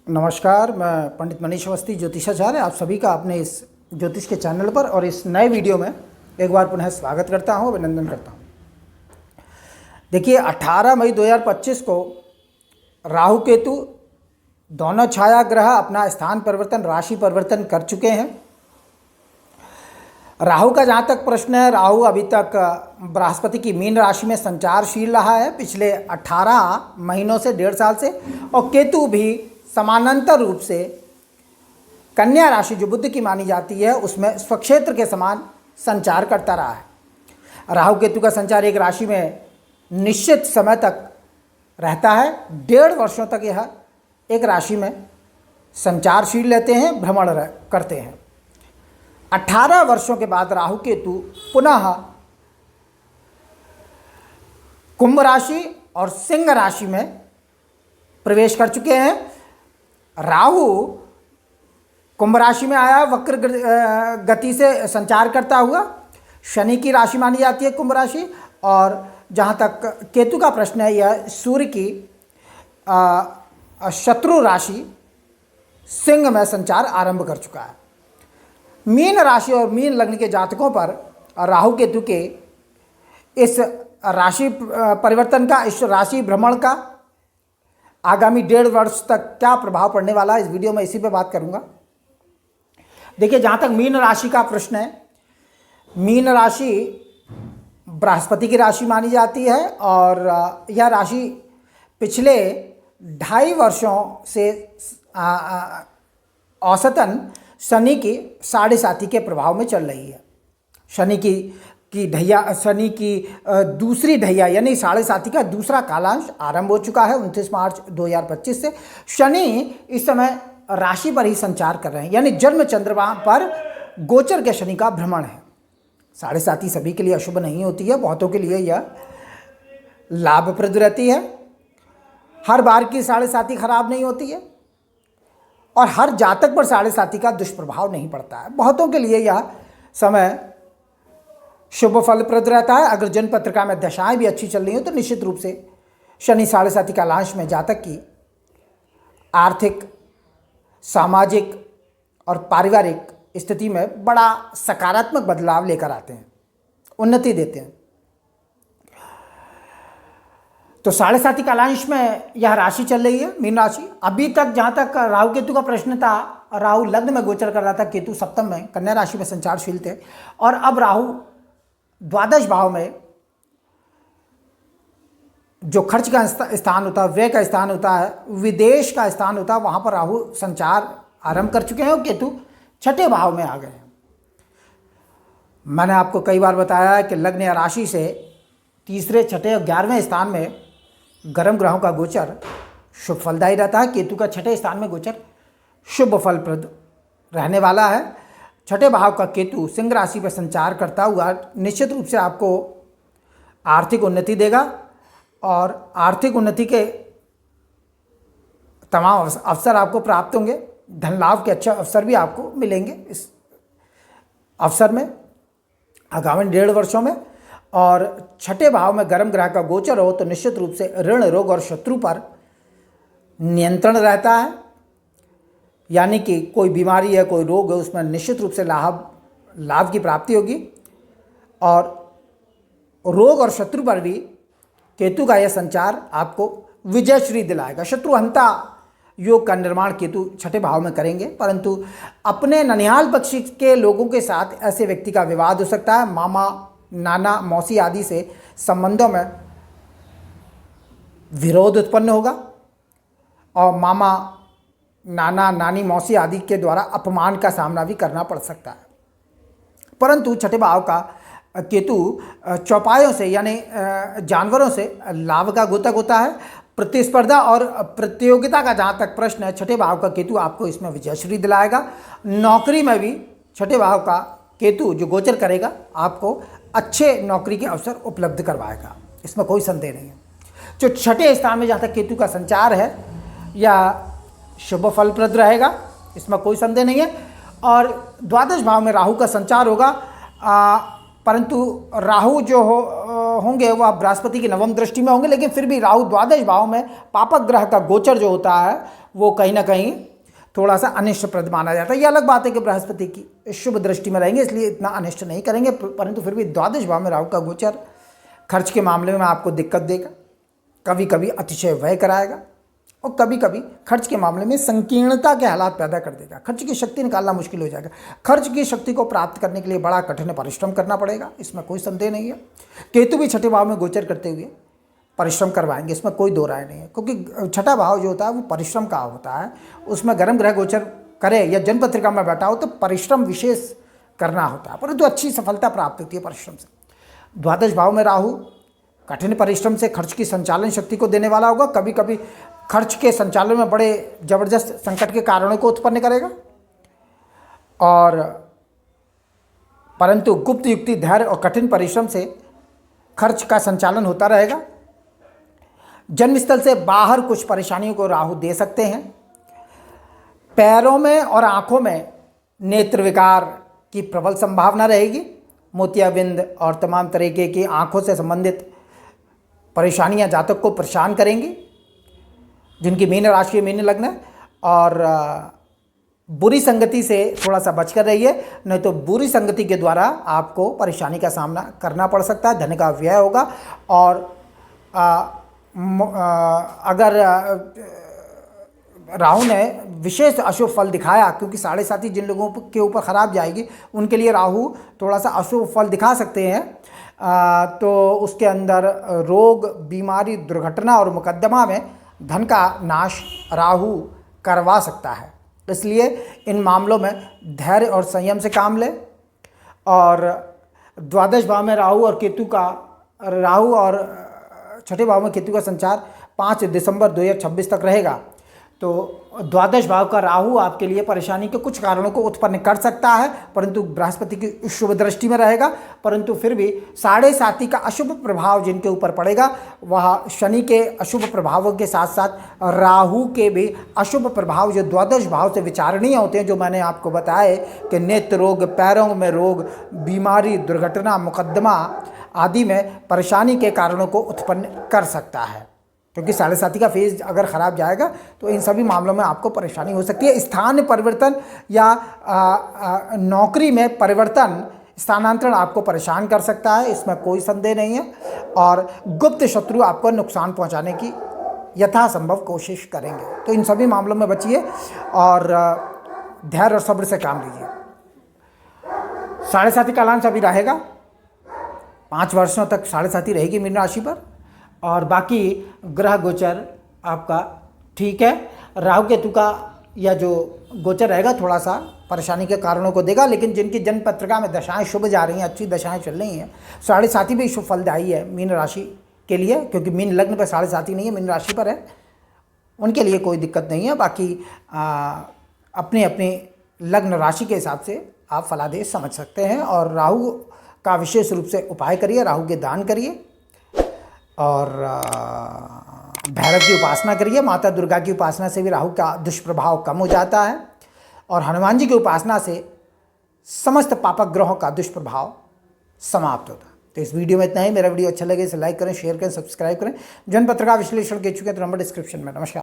नमस्कार, मैं पंडित मनीष अवस्थी ज्योतिषाचार्य आप सभी का अपने इस ज्योतिष के चैनल पर और इस नए वीडियो में एक बार पुनः स्वागत करता हूं, अभिनंदन करता हूं। देखिए 18 मई 2025 को राहु केतु दोनों छाया ग्रह अपना स्थान परिवर्तन, राशि परिवर्तन कर चुके हैं। राहु का जहाँ तक प्रश्न है, राहु अभी तक बृहस्पति की मीन राशि में संचारशील रहा है पिछले 18 महीनों से, 1.5 साल से, और केतु भी समानांतर रूप से कन्या राशि जो बुध की मानी जाती है उसमें स्वक्षेत्र के समान संचार करता रहा है। राहु केतु का संचार एक राशि में निश्चित समय तक रहता है, 1.5 वर्षों तक यह एक राशि में संचारशील रहते हैं, भ्रमण करते हैं। 18 वर्षों के बाद राहु केतु पुनः कुंभ राशि और सिंह राशि में प्रवेश कर चुके हैं। राहु कुंभ राशि में आया, वक्र गति से संचार करता हुआ। शनि की राशि मानी जाती है कुंभ राशि, और जहाँ तक केतु का प्रश्न है, यह सूर्य की शत्रु राशि सिंह में संचार आरंभ कर चुका है। मीन राशि और मीन लग्न के जातकों पर राहु केतु के इस राशि परिवर्तन का, इस राशि भ्रमण का आगामी 1.5 वर्ष तक क्या प्रभाव पड़ने वाला है, इस वीडियो में इसी पे बात करूंगा। देखिए, जहाँ तक मीन राशि का प्रश्न है, मीन राशि बृहस्पति की राशि मानी जाती है और यह राशि पिछले 2.5 वर्षों से औसतन शनि की 7.5 के प्रभाव में चल रही है। शनि की दूसरी ढैया यानी 7.5 का दूसरा कालांश आरंभ हो चुका है 29 मार्च 2025 से। शनि इस समय राशि पर ही संचार कर रहे हैं, यानी जन्म चंद्रमा पर गोचर के शनि का भ्रमण है। 7.5 सभी के लिए अशुभ नहीं होती है, बहुतों के लिए यह लाभप्रद रहती है। हर बार की 7.5 खराब नहीं होती है और हर जातक पर 7.5 का दुष्प्रभाव नहीं पड़ता है। बहुतों के लिए यह समय शुभ फलप्रद रहता है। अगर जन्म पत्रिका में दशाएं भी अच्छी चल रही हो तो निश्चित रूप से शनि 7.5 कालांश में जातक की आर्थिक, सामाजिक और पारिवारिक स्थिति में बड़ा सकारात्मक बदलाव लेकर आते हैं, उन्नति देते हैं। तो 7.5 कालांश में यह राशि चल रही है, मीन राशि। अभी तक जहाँ तक राहु केतु का प्रश्न था, राहु लग्न में गोचर कर रहा था, केतु सप्तम में कन्या राशि में संचारशील थे, और अब राहु द्वादश भाव में जो खर्च का स्थान होता है, व्यय का स्थान होता है, विदेश का स्थान होता है, वहाँ पर राहु संचार आरंभ कर चुके हैं और केतु 6ठे भाव में आ गए हैं। मैंने आपको कई बार बताया है कि लग्न या राशि से 3रे, 6ठे और 11वें स्थान में गर्म ग्रहों का गोचर शुभ फलदायी रहता है। केतु का 6ठे स्थान में गोचर शुभ फलप्रद रहने वाला है। 6ठे भाव का केतु सिंह राशि पर संचार करता हुआ निश्चित रूप से आपको आर्थिक उन्नति देगा और आर्थिक उन्नति के तमाम अवसर आपको प्राप्त होंगे। धन लाभ के अच्छे अवसर भी आपको मिलेंगे इस अवसर में आगामी 1.5 वर्षों में। और 6ठे भाव में गर्म ग्रह का गोचर हो तो निश्चित रूप से ऋण, रोग और शत्रु पर नियंत्रण रहता है, यानी कि कोई बीमारी है, कोई रोग है, उसमें निश्चित रूप से लाभ की प्राप्ति होगी। और रोग और शत्रु पर भी केतु का यह संचार आपको विजयश्री दिलाएगा। शत्रुहंता योग का निर्माण केतु 6ठे भाव में करेंगे, परंतु अपने ननिहाल पक्ष के लोगों के साथ ऐसे व्यक्ति का विवाद हो सकता है। मामा, नाना, मौसी आदि से संबंधों में विरोध उत्पन्न होगा और मामा, नाना, नानी, मौसी आदि के द्वारा अपमान का सामना भी करना पड़ सकता है। परंतु 6ठे भाव का केतु चौपायों से यानी जानवरों से लाभ का गोतक होता है। प्रतिस्पर्धा और प्रतियोगिता का जहाँ तक प्रश्न है, 6ठे भाव का केतु आपको इसमें विजयश्री दिलाएगा। नौकरी में भी 6ठे भाव का केतु जो गोचर करेगा आपको अच्छे नौकरी के अवसर उपलब्ध करवाएगा, इसमें कोई संदेह नहीं है। जो 6ठे स्थान में जहाँ तक केतु का संचार है, या शुभ फलप्रद रहेगा, इसमें कोई संदेह नहीं है। और द्वादश भाव में राहु का संचार होगा, परंतु राहु जो होंगे वह बृहस्पति की नवम दृष्टि में होंगे, लेकिन फिर भी राहु द्वादश भाव में पापक ग्रह का गोचर जो होता है वो कहीं ना कहीं थोड़ा सा अनिष्टप्रद माना जाता है। ये अलग बात है कि बृहस्पति की शुभ दृष्टि में रहेंगे इसलिए इतना अनिष्ट नहीं करेंगे, परंतु फिर भी द्वादश भाव में राहु का गोचर खर्च के मामले में आपको दिक्कत देगा, कभी कभी अतिशय व्यय कराएगा और कभी कभी खर्च के मामले में संकीर्णता के हालात पैदा कर देगा। खर्च की शक्ति निकालना मुश्किल हो जाएगा। खर्च की शक्ति को प्राप्त करने के लिए बड़ा कठिन परिश्रम करना पड़ेगा, इसमें कोई संदेह नहीं है। केतु भी छठे भाव में गोचर करते हुए परिश्रम करवाएंगे, इसमें कोई दो राय नहीं है, क्योंकि छठा भाव जो होता है वो परिश्रम का होता है। उसमें गर्म ग्रह गोचर करे या जन्म पत्रिका में बैठा हो तो परिश्रम विशेष करना होता है, परंतु अच्छी सफलता प्राप्त होती है परिश्रम से। द्वादश भाव में राहु कठिन परिश्रम से खर्च की संचालन शक्ति को देने वाला होगा, कभी कभी खर्च के संचालन में बड़े जबरदस्त संकट के कारणों को उत्पन्न करेगा, और परंतु गुप्त युक्ति, धैर्य और कठिन परिश्रम से खर्च का संचालन होता रहेगा। जन्मस्थल से बाहर कुछ परेशानियों को राहु दे सकते हैं। पैरों में और आंखों में नेत्र विकार की प्रबल संभावना रहेगी। मोतियाबिंद और तमाम तरीके की आंखों से संबंधित परेशानियां जातक को परेशान करेंगी, जिनकी मीन राशि मीन लग्न है। और बुरी संगति से थोड़ा सा बचकर रहिए, नहीं तो बुरी संगति के द्वारा आपको परेशानी का सामना करना पड़ सकता है, धन का व्यय होगा। और अगर राहु ने विशेष अशुभ फल दिखाया, क्योंकि 7.5 जिन लोगों के ऊपर खराब जाएगी उनके लिए राहु थोड़ा सा अशुभ फल दिखा सकते हैं, तो उसके अंदर रोग, बीमारी, दुर्घटना और मुकदमा में धन का नाश राहु करवा सकता है। इसलिए इन मामलों में धैर्य और संयम से काम लें। और द्वादश भाव में राहु और छठे भाव में केतु का संचार 5 दिसंबर 2026 तक रहेगा। तो द्वादश भाव का राहु आपके लिए परेशानी के कुछ कारणों को उत्पन्न कर सकता है, परंतु बृहस्पति की शुभ दृष्टि में रहेगा। परंतु फिर भी 7.5 का अशुभ प्रभाव जिनके ऊपर पड़ेगा वह शनि के अशुभ प्रभावों के साथ साथ राहु के भी अशुभ प्रभाव जो द्वादश भाव से विचारणीय होते हैं, जो मैंने आपको बताए कि नेत्र रोग, पैरों में रोग, बीमारी, दुर्घटना, मुकदमा आदि में परेशानी के कारणों को उत्पन्न कर सकता है। क्योंकि 7.5 का फेज अगर ख़राब जाएगा तो इन सभी मामलों में आपको परेशानी हो सकती है। स्थान परिवर्तन या नौकरी में परिवर्तन, स्थानांतरण आपको परेशान कर सकता है, इसमें कोई संदेह नहीं है। और गुप्त शत्रु आपको नुकसान पहुंचाने की यथासंभव कोशिश करेंगे। तो इन सभी मामलों में बचिए और धैर्य और सब्र से काम लीजिए। 7.5 का लांच अभी रहेगा, 5 वर्षों तक 7.5 रहेगी मीन राशि पर, और बाकी ग्रह गोचर आपका ठीक है। राहु केतु का या जो गोचर रहेगा थोड़ा सा परेशानी के कारणों को देगा, लेकिन जिनकी जन्म पत्रिका में दशाएं शुभ जा रही हैं, अच्छी दशाएं चल रही हैं, 7.5 भी शुभ फलदायी है मीन राशि के लिए, क्योंकि मीन लग्न पर 7.5 नहीं है, मीन राशि पर है, उनके लिए कोई दिक्कत नहीं है। बाकी अपनी अपनी लग्न राशि के हिसाब से आप फलादेश समझ सकते हैं। और राहु का विशेष रूप से उपाय करिए, राहु के दान करिए और भैरव की उपासना करिए। माता दुर्गा की उपासना से भी राहु का दुष्प्रभाव कम हो जाता है, और हनुमान जी की उपासना से समस्त पापक ग्रहों का दुष्प्रभाव समाप्त होता है। तो इस वीडियो में इतना ही। मेरा वीडियो अच्छा लगे इसे लाइक करें, शेयर करें, सब्सक्राइब करें। जन्म पत्रिका विश्लेषण के चुके हैं तो नंबर डिस्क्रिप्शन में। नमस्कार।